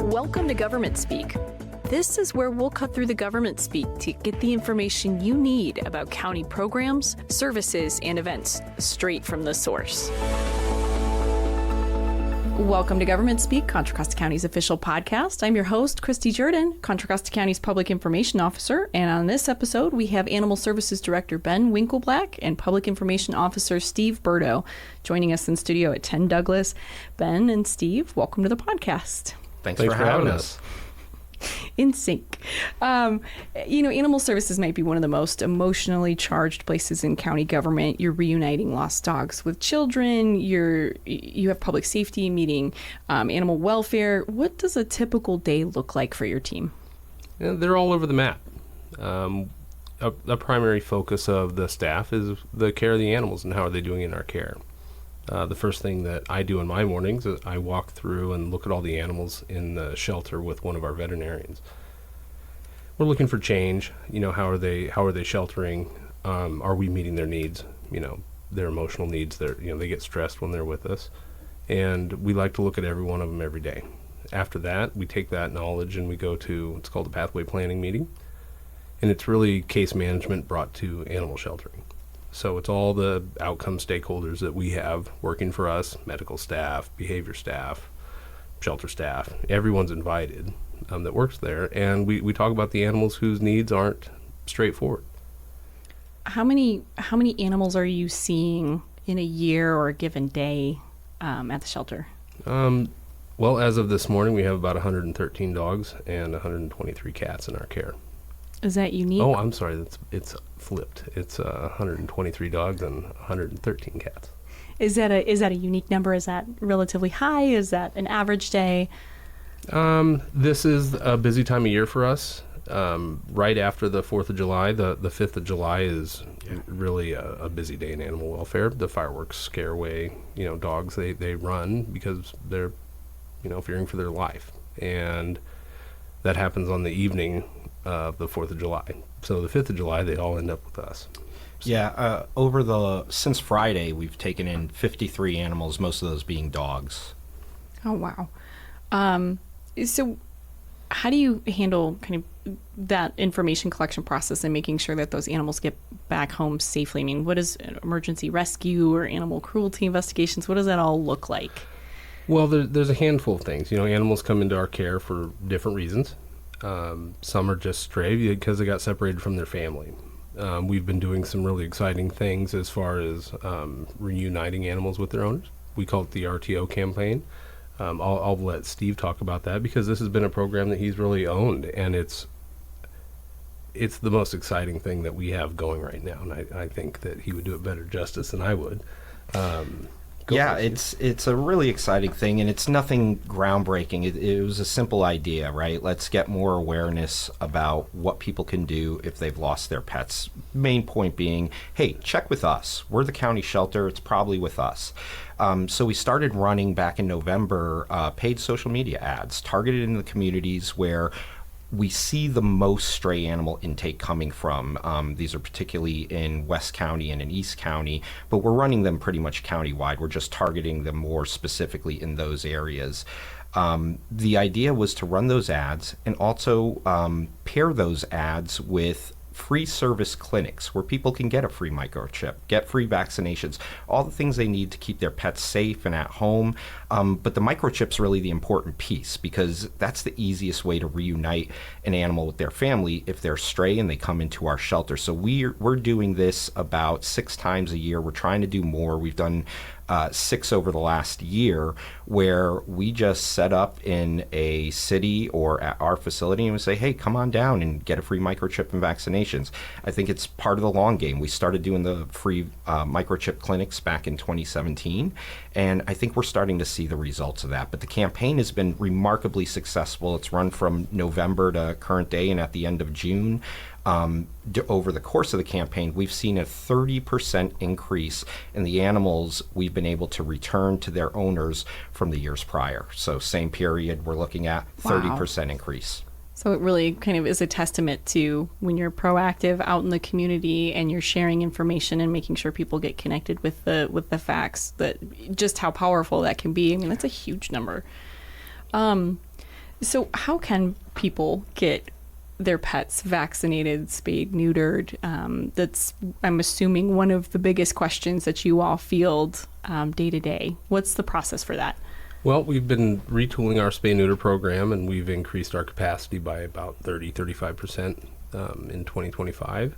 Welcome to Government Speak. This is where we'll cut through the government speak to get the information you need about county programs, services, and events straight from the source. Welcome to Government Speak, Contra Costa County's official podcast. I'm your host, Kristi Jourdan, Contra Costa County's Public Information Officer. And on this episode, we have Animal Services Director Ben Winkleblack and Public Information Officer Steve Burdo joining us in studio at 10 Douglas. Ben and Steve, welcome to the podcast. Thanks for having us. In sync. Animal services might be one of the most emotionally charged places in county government. You're reuniting lost dogs with children. You have public safety meeting, animal welfare. What does a typical day look like for your team? Yeah, they're all over the map. A primary focus of the staff is the care of the animals and how are they doing in our care. The first thing that I do in my mornings is I walk through and look at all the animals in the shelter with one of our veterinarians. We're looking for change. How are they sheltering? Are we meeting their needs? Their emotional needs. They get stressed when they're with us, and we like to look at every one of them every day. After that, we take that knowledge and we go to it's called a pathway planning meeting, and it's really case management brought to animal sheltering. So it's all the outcome stakeholders that we have working for us, medical staff, behavior staff, shelter staff. Everyone's invited that works there. And we talk about the animals whose needs aren't straightforward. How many animals are you seeing in a year or a given day at the shelter? Well, as of this morning, we have about 113 dogs and 123 cats in our care. Is that unique? Oh, I'm sorry. It's flipped. It's 123 dogs and 113 cats. Is that a unique number? Is that relatively high? Is that an average day? This is a busy time of year for us. Right after the 4th of July, the 5th of July is really a busy day in animal welfare. The fireworks scare away, dogs. They run because they're, fearing for their life. And that happens on the evening of the 4th of July. So the 5th of July, they all end up with us. So. Yeah, since Friday, we've taken in 53 animals, most of those being dogs. Oh, wow. So how do you handle kind of that information collection process and making sure that those animals get back home safely? I mean, what is emergency rescue or animal cruelty investigations? What does that all look like? Well, there's a handful of things. Animals come into our care for different reasons. Some are just stray because they got separated from their family. We've been doing some really exciting things as far as reuniting animals with their owners. We call it the RTO campaign. I'll let Steve talk about that because this has been a program that he's really owned, and it's the most exciting thing that we have going right now, and I think that he would do it better justice than I would. It's a really exciting thing, and it's nothing groundbreaking. It was a simple idea, right? Let's get more awareness about what people can do if they've lost their pets. Main point being, hey, check with us. We're the county shelter. It's probably with us. So we started running back in November paid social media ads targeted in the communities where we see the most stray animal intake coming from. These are particularly in West County and in East County, but we're running them pretty much countywide. We're just targeting them more specifically in those areas. The idea was to run those ads and also pair those ads with free service clinics where people can get a free microchip, get free vaccinations, all the things they need to keep their pets safe and at home. But the microchip's really the important piece because that's the easiest way to reunite an animal with their family if they're stray and they come into our shelter. So we're doing this about 6 times a year. We're trying to do more. We've done 6 over the last year where we just set up in a city or at our facility and we say, hey, come on down and get a free microchip and vaccinations. I think it's part of the long game. We started doing the free microchip clinics back in 2017, and I think we're starting to see the results of that. But the campaign has been remarkably successful. It's run from November to current day and at the end of June. Over the course of the campaign, we've seen a 30% increase in the animals we've been able to return to their owners from the years prior. So same period, we're looking at 30% increase. So it really kind of is a testament to when you're proactive out in the community and you're sharing information and making sure people get connected with the facts, that just how powerful that can be. I mean, that's a huge number. So how can people get their pets vaccinated, spayed, neutered? That's, I'm assuming, one of the biggest questions that you all field day to day. What's the process for that? Well, we've been retooling our spay neuter program, and we've increased our capacity by about 35% in 2025.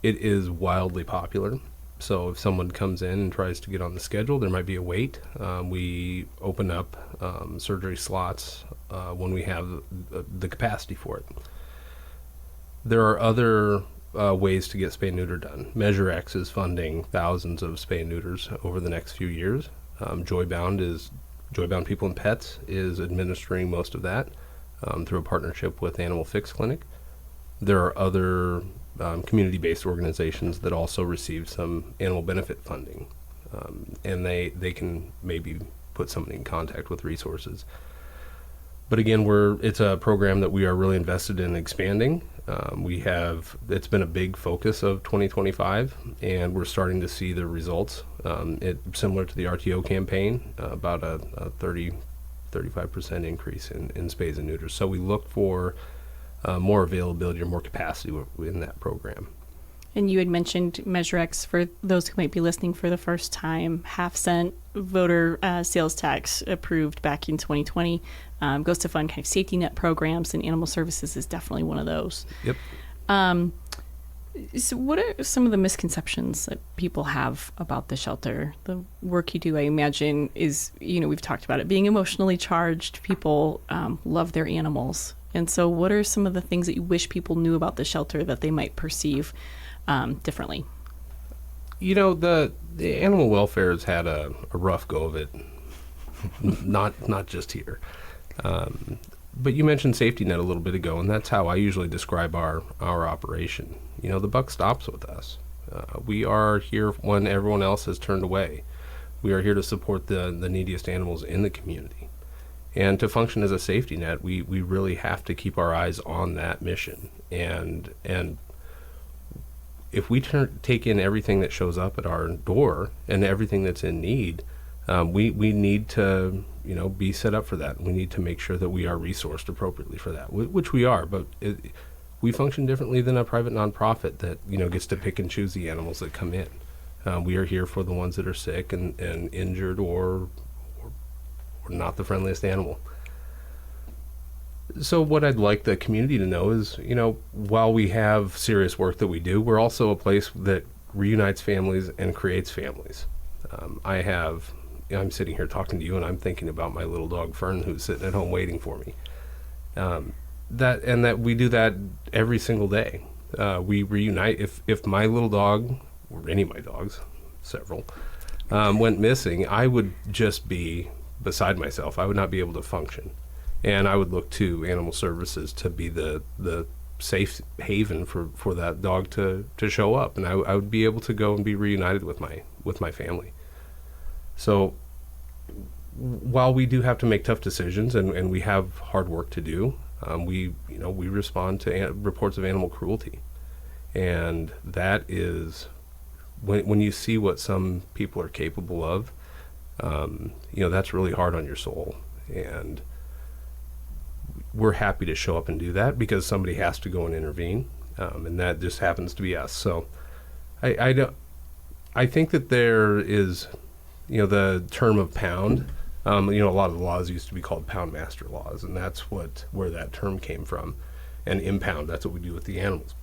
It is wildly popular. So if someone comes in and tries to get on the schedule, there might be a wait. We open up surgery slots when we have the capacity for it. There are other ways to get spay and neuter done. Measure X is funding thousands of spay and neuters over the next few years. Joybound People and Pets is administering most of that through a partnership with Animal Fix Clinic. There are other community-based organizations that also receive some animal benefit funding, and they can maybe put somebody in contact with resources. But again, it's a program that we are really invested in expanding. It's been a big focus of 2025, and we're starting to see the results. Similar to the RTO campaign, about a 35% increase in spays and neuters. So we look for more availability or more capacity in that program. And you had mentioned Measure X, for those who might be listening for the first time, half-cent voter sales tax approved back in 2020, goes to fund kind of safety net programs, and animal services is definitely one of those. Yep. So what are some of the misconceptions that people have about the shelter? The work you do, I imagine, is, we've talked about it being emotionally charged. People love their animals. And so what are some of the things that you wish people knew about the shelter that they might perceive differently? The animal welfare has had a rough go of it, not just here. But you mentioned safety net a little bit ago, and that's how I usually describe our operation. The buck stops with us. We are here when everyone else has turned away. We are here to support the neediest animals in the community. And to function as a safety net, we really have to keep our eyes on that mission. And if we take in everything that shows up at our door and everything that's in need, we need to be set up for that. We need to make sure that we are resourced appropriately for that, which we are. But we function differently than a private nonprofit that gets to pick and choose the animals that come in. We are here for the ones that are sick and injured or not the friendliest animal. So what I'd like the community to know is, while we have serious work that we do, we're also a place that reunites families and creates families. I'm sitting here talking to you, and I'm thinking about my little dog Fern, who's sitting at home waiting for me. That we do that every single day. We reunite. If my little dog, or any of my dogs, several, went missing, I would just be beside myself. I would not be able to function. And I would look to Animal Services to be the safe haven for that dog to show up. And I would be able to go and be reunited with my family. So while we do have to make tough decisions and we have hard work to do, we respond to reports of animal cruelty. And that is, when you see what some people are capable of, that's really hard on your soul. And we're happy to show up and do that because somebody has to go and intervene, and that just happens to be us. So I think that there is, the term of pound. A lot of the laws used to be called pound master laws, and that's where that term came from. And impound, that's what we do with the animals.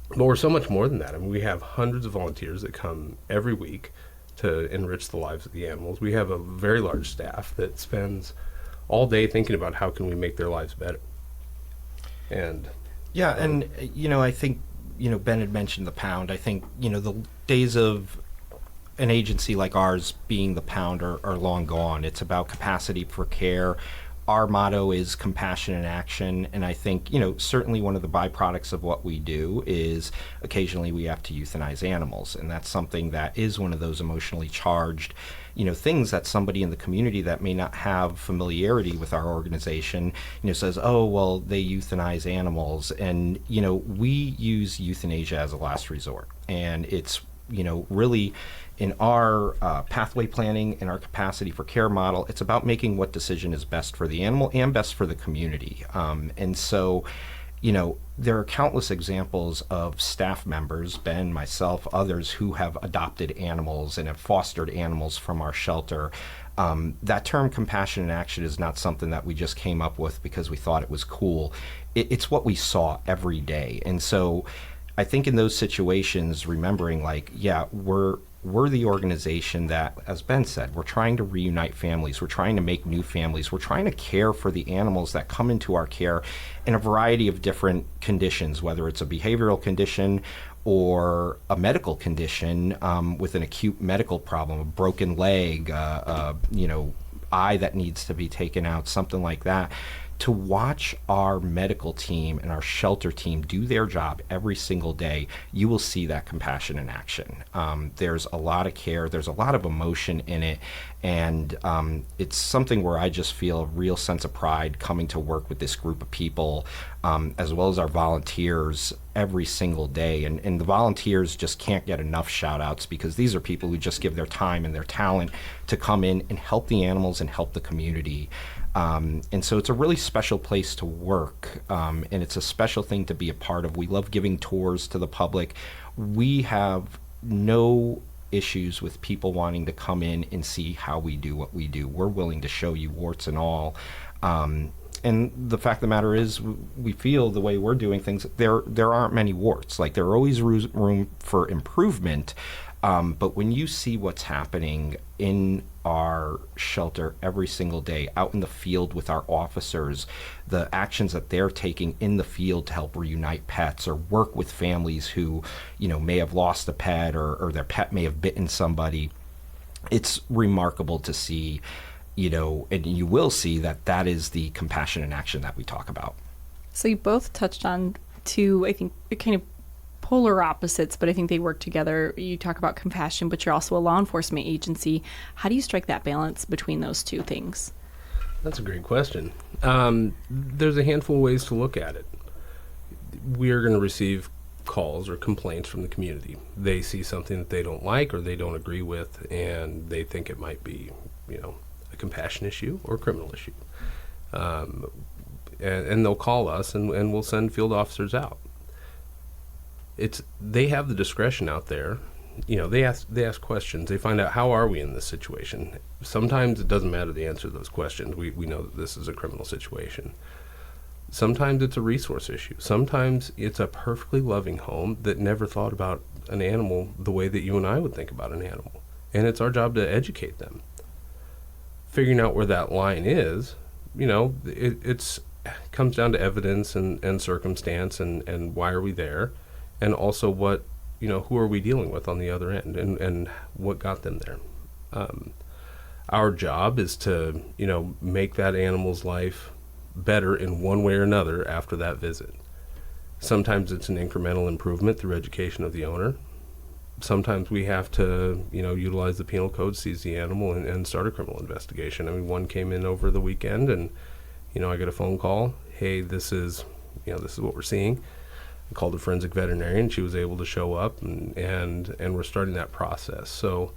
But we're so much more than that. I mean, we have hundreds of volunteers that come every week to enrich the lives of the animals. We have a very large staff that spends all day thinking about how can we make their lives better. And I think Ben had mentioned the pound. I think the days of an agency like ours being the pound are long gone. It's about capacity for care. Our motto is compassion in action, and I think, certainly one of the byproducts of what we do is occasionally we have to euthanize animals, and that's something that is one of those emotionally charged, things that somebody in the community that may not have familiarity with our organization, says, oh, well, they euthanize animals, and, we use euthanasia as a last resort, and it's really in our pathway planning and our capacity for care model, it's about making what decision is best for the animal and best for the community. And so, there are countless examples of staff members, Ben, myself, others, who have adopted animals and have fostered animals from our shelter. That term compassion in action is not something that we just came up with because we thought it was cool. It's what we saw every day. And so I think in those situations, remembering we're the organization that, as Ben said, we're trying to reunite families. We're trying to make new families. We're trying to care for the animals that come into our care in a variety of different conditions, whether it's a behavioral condition or a medical condition with an acute medical problem, a broken leg, eye that needs to be taken out, something like that. To watch our medical team and our shelter team do their job every single day, you will see that compassion in action. There's a lot of care, there's a lot of emotion in it, and it's something where I just feel a real sense of pride coming to work with this group of people, as well as our volunteers every single day. And the volunteers just can't get enough shout outs because these are people who just give their time and their talent to come in and help the animals and help the community. And so it's a really special place to work, and it's a special thing to be a part of. We love giving tours to the public. We have no issues with people wanting to come in and see how we do what we do. We're willing to show you warts and all. And the fact of the matter is, we feel the way we're doing things, there aren't many warts. Like, there are always room for improvement. But when you see what's happening in our shelter every single day, out in the field with our officers, the actions that they're taking in the field to help reunite pets or work with families who, may have lost a pet or their pet may have bitten somebody, it's remarkable to see, and you will see that is the compassion in action that we talk about. So you both touched on two, I think, kind of polar opposites, but I think they work together. You talk about compassion, but you're also a law enforcement agency. How do you strike that balance between those two things? That's a great question. There's a handful of ways to look at it. We are going to receive calls or complaints from the community. They see something that they don't like or they don't agree with, and they think it might be, a compassion issue or a criminal issue. And they'll call us, and we'll send field officers out. They have the discretion out there. They ask questions. They find out, how are we in this situation? Sometimes it doesn't matter the answer to those questions. We know that this is a criminal situation. Sometimes it's a resource issue. Sometimes it's a perfectly loving home that never thought about an animal the way that you and I would think about an animal. And it's our job to educate them. Figuring out where that line is, it's comes down to evidence and circumstance and why are we there? And also what, who are we dealing with on the other end and what got them there. Our job is to, make that animal's life better in one way or another after that visit. Sometimes it's an incremental improvement through education of the owner. Sometimes we have to, utilize the penal code, seize the animal, and start a criminal investigation. I mean, one came in over the weekend and, I got a phone call. Hey, this is what we're seeing. I called a forensic veterinarian. She was able to show up, and we're starting that process. So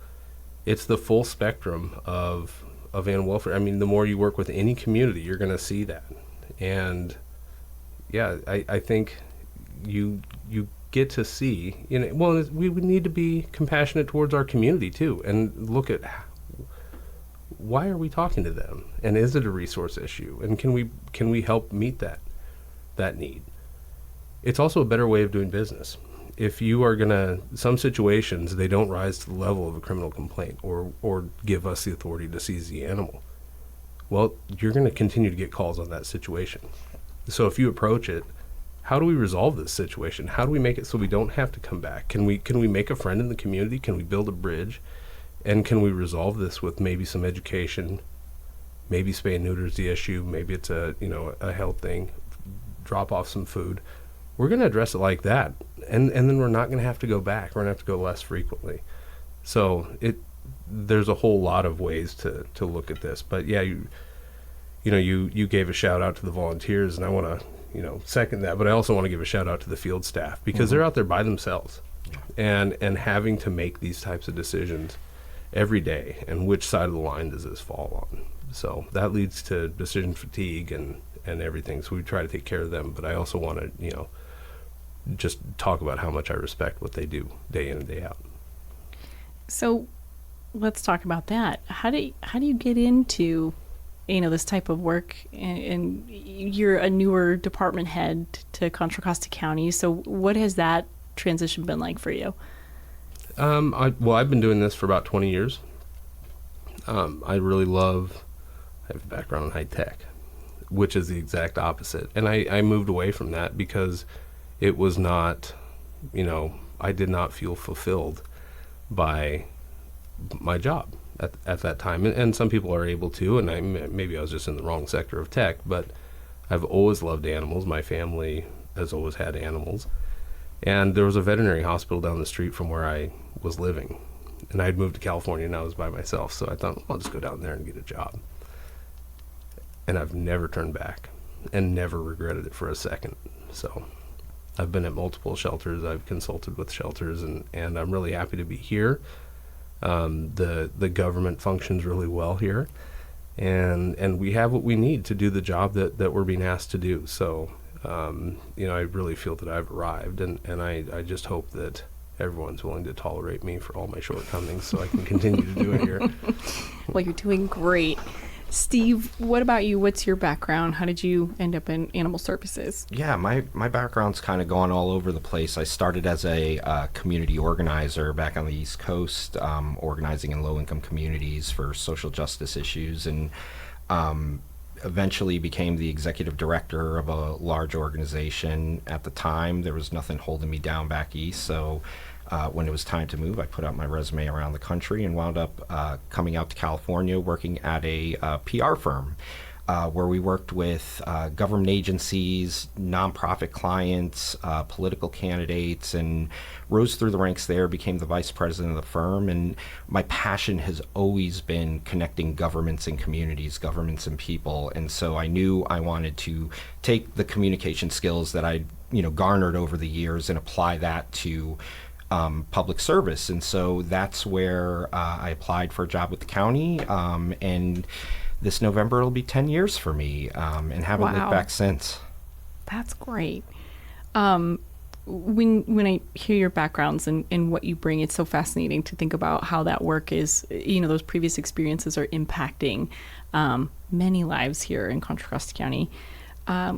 it's the full spectrum of animal welfare. I mean, the more you work with any community, you're going to see that. And yeah, I think you get to see, we would need to be compassionate towards our community too, and look at why are we talking to them, and is it a resource issue, and can we help meet that need. It's also a better way of doing business. If you are some situations, they don't rise to the level of a criminal complaint or give us the authority to seize the animal. Well, you're going to continue to get calls on that situation. So if you approach it, how do we resolve this situation? How do we make it so we don't have to come back? Can we make a friend in the community? Can we build a bridge? And can we resolve this with maybe some education? Maybe spay and neuter is the issue. Maybe it's a health thing. Drop off some food. We're going to address it like that, and then we're not going to have to go back. We're going to have to go less frequently. So there's a whole lot of ways to look at this. But yeah, you gave a shout out to the volunteers, and I want to second that. But I also want to give a shout out to the field staff because they're out there by themselves. and having to make these types of decisions every day, and which side of the line does this fall on. So that leads to decision fatigue and everything. So we try to take care of them, but I also want to, just talk about how much I respect what they do day in and day out. So let's talk about that. How do you get into, this type of work? And you're a newer department head to Contra Costa County. So what has that transition been like for you? I've been doing this for about 20 years. I have a background in high tech, which is the exact opposite. And I moved away from that because it was not, I did not feel fulfilled by my job at that time. And some people are able to, and maybe I was just in the wrong sector of tech, but I've always loved animals. My family has always had animals. And there was a veterinary hospital down the street from where I was living. And I'd moved to California and I was by myself. So I thought, I'll just go down there and get a job. And I've never turned back and never regretted it for a second. So I've been at multiple shelters. I've consulted with shelters, and I'm really happy to be here. The government functions really well here. And we have what we need to do the job that we're being asked to do. So, I really feel that I've arrived, and I just hope that everyone's willing to tolerate me for all my shortcomings so I can continue to do it here. Well, you're doing great. Steve, what about you? What's your background? How did you end up in animal services? Yeah, my background's kind of gone all over the place. I started as a community organizer back on the East Coast, organizing in low-income communities for social justice issues, and eventually became the executive director of a large organization. At the time, there was nothing holding me down back east, so when it was time to move, I put out my resume around the country and wound up coming out to California, working at a PR firm where we worked with government agencies, nonprofit clients, political candidates, and rose through the ranks there, became the vice president of the firm. And my passion has always been connecting governments and communities, governments and people. And so I knew I wanted to take the communication skills that I'd garnered over the years and apply that to public service. And so that's where I applied for a job with the county, and this November it'll be 10 years for me, and haven't looked back since. That's great. When I hear your backgrounds and what you bring, it's so fascinating to think about how that work is, those previous experiences are impacting many lives here in Contra Costa County.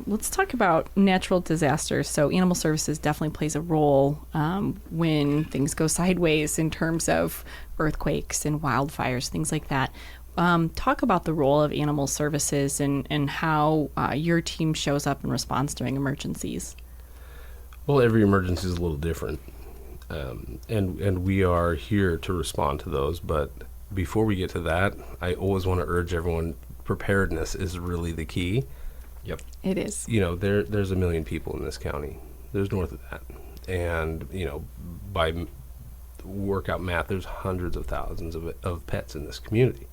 Let's talk about natural disasters. So animal services definitely plays a role when things go sideways in terms of earthquakes and wildfires, things like that. Talk about the role of animal services and how your team shows up and responds during emergencies. Well, every emergency is a little different, and we are here to respond to those. But before we get to that, I always want to urge everyone, preparedness is really the key. Yep. It is. There's 1 million people in this county. There's north of that. And, by workout math, there's hundreds of thousands of pets in this community.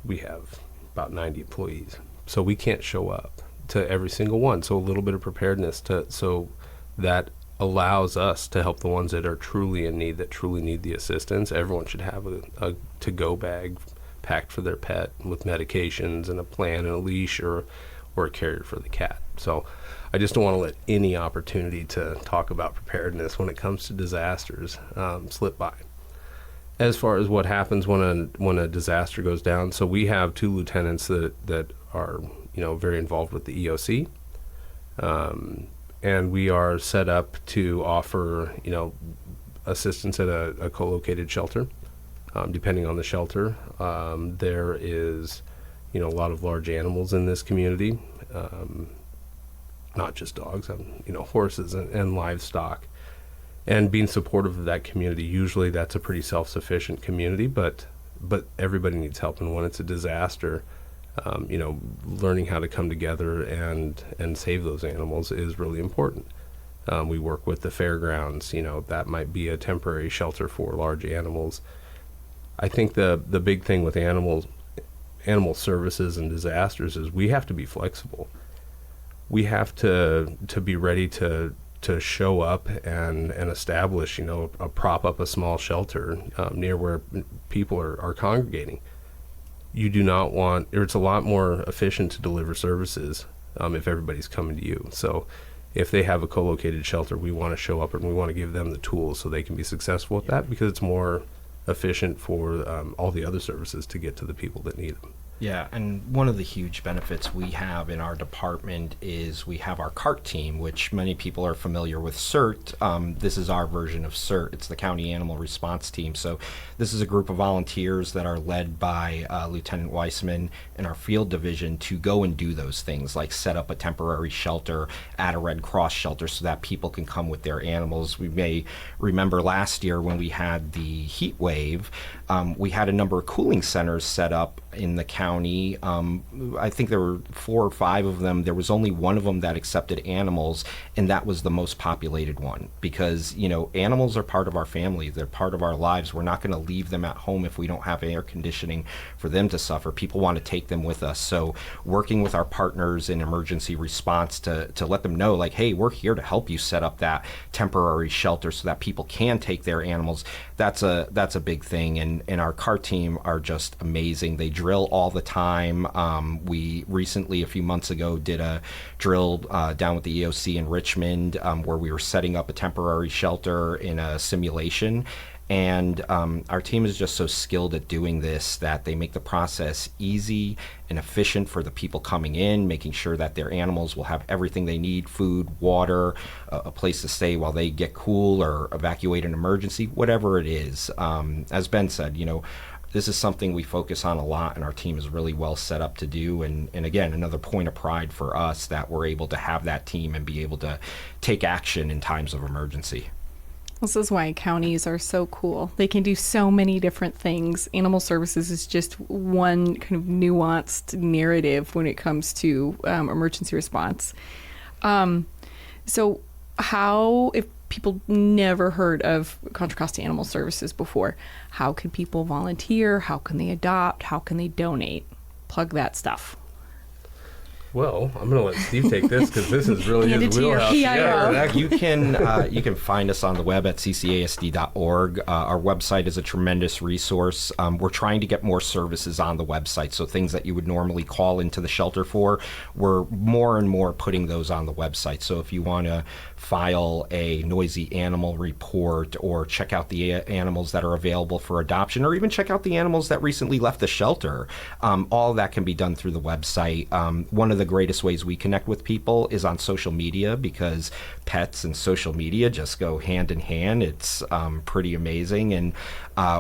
We have about 90 employees. So we can't show up to every single one. So a little bit of preparedness so that allows us to help the ones that are truly in need, that truly need the assistance. Everyone should have a to-go bag packed for their pet with medications and a plan and a leash or a carrier for the cat. So I just don't want to let any opportunity to talk about preparedness when it comes to disasters slip by. As far as what happens when a disaster goes down, so we have 2 lieutenants that are very involved with the EOC, and we are set up to offer assistance at a co-located shelter. Depending on the shelter, there is, a lot of large animals in this community, not just dogs, horses and livestock. And being supportive of that community, usually that's a pretty self-sufficient community, but everybody needs help. And when it's a disaster, learning how to come together and save those animals is really important. We work with the fairgrounds, that might be a temporary shelter for large animals. I think the big thing with animal services and disasters is we have to be flexible. We have to be ready to to show up and establish, prop up a small shelter near where people are congregating. You do not want, or it's a lot more efficient to deliver services if everybody's coming to you. So if they have a co-located shelter, we want to show up and we want to give them the tools so they can be successful with that, because it's more efficient for all the other services to get to the people that need them. Yeah, and one of the huge benefits we have in our department is we have our CART team, which many people are familiar with CERT. This is our version of CERT. It's the County Animal Response Team. So this is a group of volunteers that are led by Lieutenant Weissman in our field division to go and do those things, like set up a temporary shelter at a Red Cross shelter so that people can come with their animals. We may remember last year when we had the heat wave, we had a number of cooling centers set up in the county. I think there were 4 or 5 of them. There was only one of them that accepted animals, and that was the most populated one, because animals are part of our family. They're part of our lives. We're not going to leave them at home if we don't have air conditioning for them to suffer. People want to take them with us. So working with our partners in emergency response to let them know, like, hey, we're here to help you set up that temporary shelter so that people can take their animals. That's a big thing, and our CART team are just amazing. They drill all the time. We recently, a few months ago, did a drill down with the EOC in Richmond where we were setting up a temporary shelter in a simulation. And our team is just so skilled at doing this that they make the process easy and efficient for the people coming in, making sure that their animals will have everything they need: food, water, a place to stay while they get cool or evacuate an emergency, whatever it is. As Ben said, this is something we focus on a lot, and our team is really well set up to do. And again, another point of pride for us that we're able to have that team and be able to take action in times of emergency. This is why counties are so cool. They can do so many different things. Animal services is just one kind of nuanced narrative when it comes to emergency response. So how, if people never heard of Contra Costa Animal Services before, how can people volunteer? How can they adopt? How can they donate? Plug that stuff. Well, I'm going to let Steve take this because this is really his wheelhouse. You can find us on the web at ccasd.org. Our website is a tremendous resource. We're trying to get more services on the website, so things that you would normally call into the shelter for, we're more and more putting those on the website. So if you want to file a noisy animal report, or check out the animals that are available for adoption, or even check out the animals that recently left the shelter, all of that can be done through the website. One of the greatest ways we connect with people is on social media, because pets and social media just go hand in hand. It's pretty amazing. And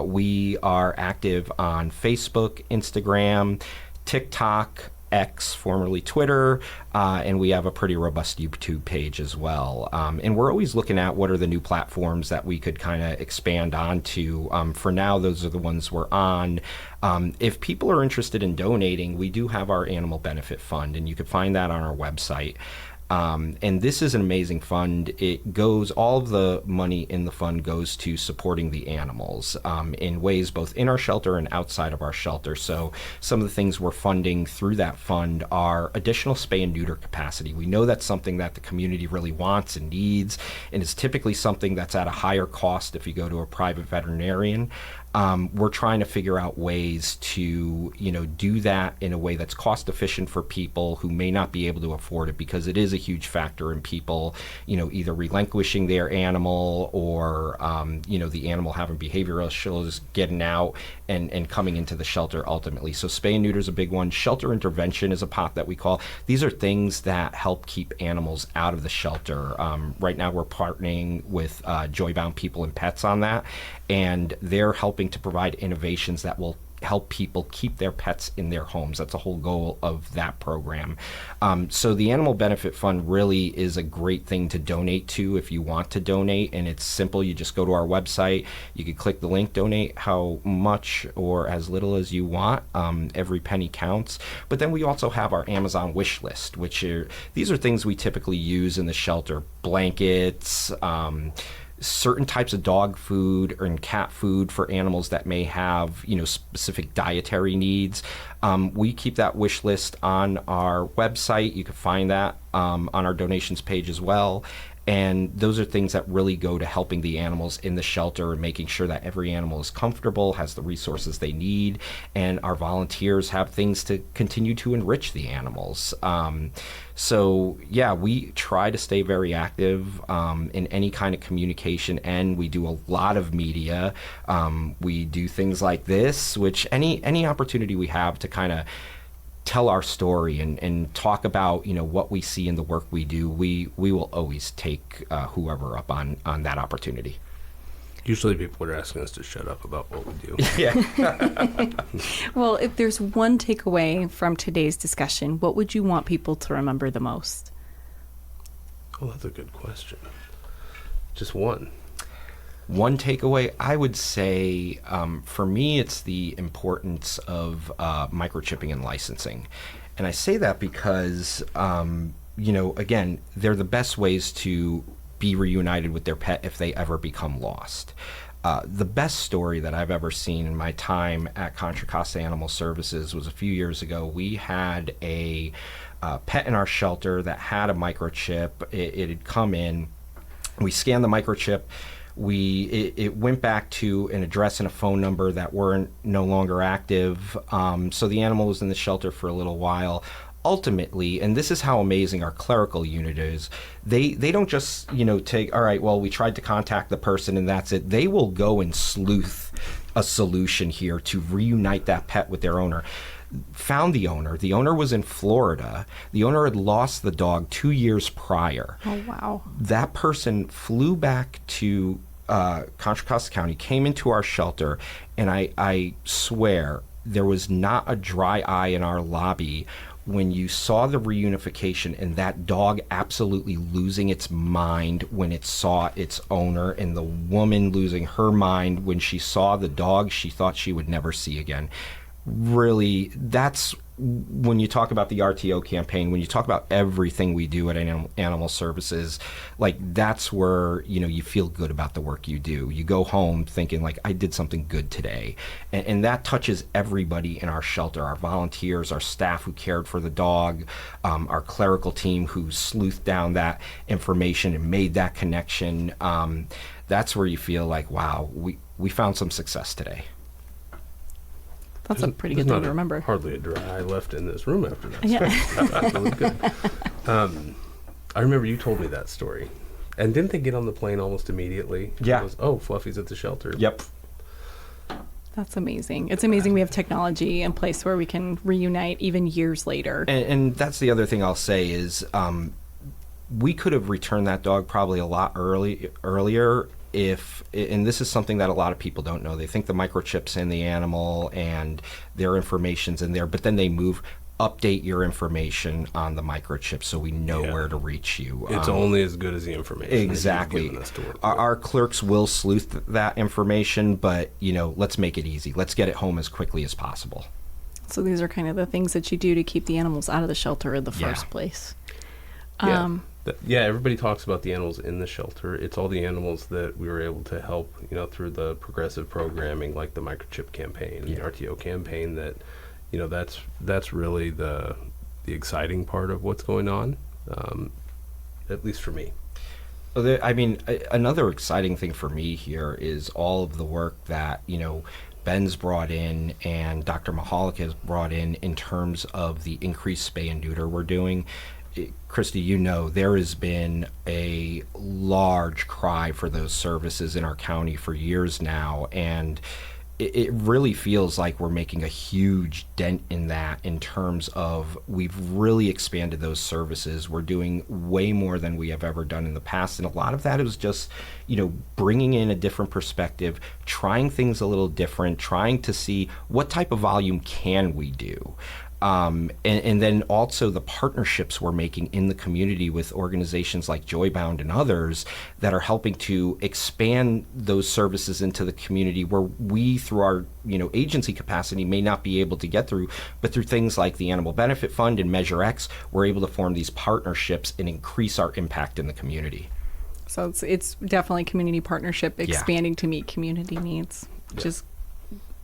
we are active on Facebook, Instagram, TikTok, X, formerly Twitter, and we have a pretty robust YouTube page as well. And we're always looking at what are the new platforms that we could kind of expand onto. For now, those are the ones we're on. If people are interested in donating, we do have our Animal Benefit Fund, and you can find that on our website. And this is an amazing fund. All of the money in the fund goes to supporting the animals in ways both in our shelter and outside of our shelter. So some of the things we're funding through that fund are additional spay and neuter capacity. We know that's something that the community really wants and needs, and it's typically something that's at a higher cost if you go to a private veterinarian. We're trying to figure out ways to, do that in a way that's cost efficient for people who may not be able to afford it, because it is a huge factor in people, either relinquishing their animal or, the animal having behavioral issues, getting out and coming into the shelter ultimately. So spay and neuter is a big one. Shelter intervention is a pot that we call. These are things that help keep animals out of the shelter. Right now we're partnering with Joybound People and Pets on that, and they're helping to provide innovations that will help people keep their pets in their homes. That's the whole goal of that program. So the Animal Benefit Fund really is a great thing to donate to if you want to donate, and it's simple. You just go to our website, you can click the link, donate how much or as little as you want. Every penny counts. But then we also have our Amazon wish list, these are things we typically use in the shelter: blankets, certain types of dog food and cat food for animals that may have, specific dietary needs. We keep that wish list on our website. You can find that on our donations page as well. And those are things that really go to helping the animals in the shelter and making sure that every animal is comfortable, has the resources they need, and our volunteers have things to continue to enrich the animals. So yeah, we try to stay very active in any kind of communication, and we do a lot of media. We do things like this, which any opportunity we have to kind of tell our story and talk about what we see in the work we do, we will always take whoever up on that opportunity. Usually people are asking us to shut up about what we do. Yeah. Well, if there's one takeaway from today's discussion, what would you want people to remember the most? Oh, that's a good question. Just one. One takeaway, I would say, for me, it's the importance of microchipping and licensing. And I say that because, again, they're the best ways to be reunited with their pet if they ever become lost. The best story that I've ever seen in my time at Contra Costa Animal Services was a few years ago. We had a pet in our shelter that had a microchip. It had come in. We scanned the microchip. It went back to an address and a phone number that weren't no longer active. So the animal was in the shelter for a little while. Ultimately, and this is how amazing our clerical unit is, they don't just take, all right, well, we tried to contact the person and that's it. They will go and sleuth a solution here to reunite that pet with their owner. Found the owner. The owner was in Florida. The owner had lost the dog 2 years prior. Oh, wow. That person flew back to Contra Costa County, came into our shelter, and I swear there was not a dry eye in our lobby when you saw the reunification and that dog absolutely losing its mind when it saw its owner, and the woman losing her mind when she saw the dog she thought she would never see again. Really, that's when you talk about the RTO campaign, when you talk about everything we do at Animal Services, like that's where you feel good about the work you do. You go home thinking like, I did something good today, and that touches everybody in our shelter: our volunteers, our staff who cared for the dog, our clerical team who sleuthed down that information and made that connection. That's where you feel like, wow, we found some success today. That's a pretty good thing to remember. Hardly a dry eye left in this room after that. Yeah. That's really good. I remember you told me that story. And didn't they get on the plane almost immediately? Yeah. It was, oh, Fluffy's at the shelter. Yep. That's amazing. It's amazing we have technology in place where we can reunite even years later. And that's the other thing I'll say is we could have returned that dog probably a lot earlier if, and this is something that a lot of people don't know. They think the microchip's in the animal and their information's in there, but then they update your information on the microchip so we know where to reach you. It's only as good as the information exactly. that you've given us to work with. Our clerks will sleuth that information, but let's make it easy. Let's get it home as quickly as possible. So these are kind of the things that you do to keep the animals out of the shelter in the first place. Yeah, everybody talks about the animals in the shelter. It's all the animals that we were able to help, through the progressive programming, like the microchip campaign, and the RTO campaign. That, that's really the exciting part of what's going on, at least for me. Another exciting thing for me here is all of the work that Ben's brought in and Dr. Mahalik has brought in terms of the increased spay and neuter we're doing. Kristi, there has been a large cry for those services in our county for years now, and it really feels like we're making a huge dent in that in terms of we've really expanded those services. We're doing way more than we have ever done in the past, and a lot of that is just, bringing in a different perspective, trying things a little different, trying to see what type of volume can we do. And then also the partnerships we're making in the community with organizations like Joybound and others that are helping to expand those services into the community where we, through our agency capacity, may not be able to get through, but through things like the Animal Benefit Fund and Measure X, we're able to form these partnerships and increase our impact in the community. So it's definitely community partnership expanding to meet community needs, which is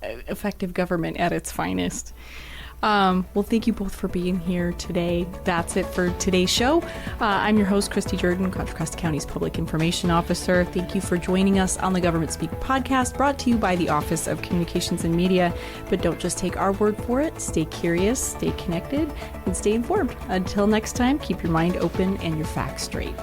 effective government at its finest. Well, thank you both for being here today. That's it for today's show. I'm your host, Kristi Jourdan, Contra Costa County's Public Information Officer. Thank you for joining us on the Government Speak podcast, brought to you by the Office of Communications and Media. But don't just take our word for it. Stay curious, stay connected, and stay informed. Until next time, keep your mind open and your facts straight.